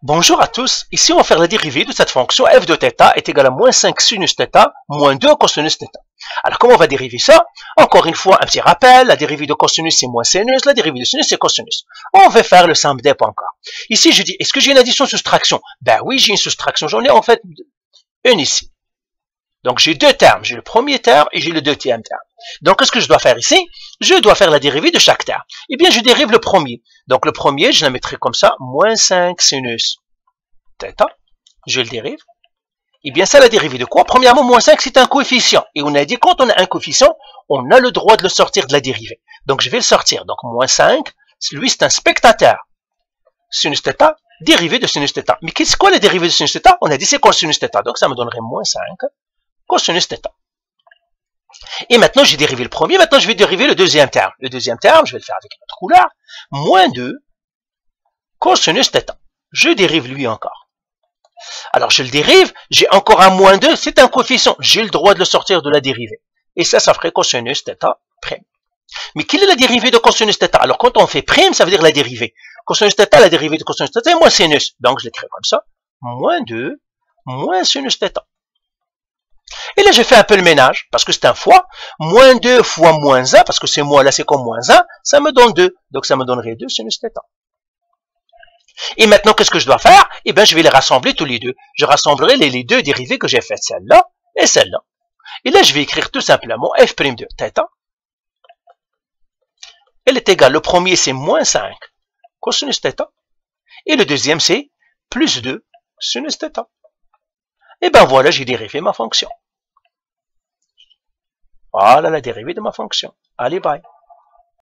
Bonjour à tous, ici on va faire la dérivée de cette fonction f de θ est égale à moins 5 sinus θ moins 2 cosinus θ. Alors comment on va dériver ça? Encore une fois, un petit rappel, la dérivée de cosinus c'est moins sinus, la dérivée de sinus c'est cosinus. On va faire le simple dep encore. Ici je dis, est-ce que j'ai une addition-soustraction? Ben oui, j'ai une soustraction, j'en ai en fait une ici. Donc j'ai deux termes, j'ai le premier terme et j'ai le deuxième terme. Donc qu'est-ce que je dois faire ici? Je dois faire la dérivée de chaque terme. Eh bien je dérive le premier. Donc le premier, je la mettrai comme ça, moins 5 sinus θ. Je le dérive. Eh bien ça la dérivée de quoi? Premièrement, moins 5 c'est un coefficient. Et on a dit quand on a un coefficient, on a le droit de le sortir de la dérivée. Donc je vais le sortir. Donc moins 5, lui c'est un spectateur. Sinus θ, dérivée de sinus θ. Mais qu'est-ce quoi la dérivée de sinus θ? On a dit c'est cosinus θ. Donc ça me donnerait moins 5 cosinus θ. Et maintenant, j'ai dérivé le premier. Maintenant, je vais dériver le deuxième terme. Le deuxième terme, je vais le faire avec une autre couleur. Moins 2 cosinus θ. Je dérive lui encore. Alors, je le dérive. J'ai encore un moins 2. C'est un coefficient. J'ai le droit de le sortir de la dérivée. Et ça ferait cosinus θ prime. Mais quelle est la dérivée de cosinus θ? Alors, quand on fait prime, ça veut dire la dérivée. Cosinus θ, la dérivée de cosinus θ est moins sinus. Donc, je l'écris comme ça. Moins 2 moins sinus θ. Et là, je fais un peu le ménage, parce que c'est un fois. Moins 2 fois moins 1, parce que c'est moi, là, c'est comme moins 1, ça me donne 2. Donc, ça me donnerait 2 sinus θ. Et maintenant, qu'est-ce que je dois faire? Eh bien, je vais les rassembler tous les deux. Je rassemblerai les deux dérivées que j'ai faites, celle-là et celle-là. Et là, je vais écrire tout simplement f' de θ. Elle est égale, le premier, c'est moins 5 cosinus θ. Et le deuxième, c'est plus 2 sinus θ. Et bien voilà, j'ai dérivé ma fonction. Voilà la dérivée de ma fonction. Allez, bye.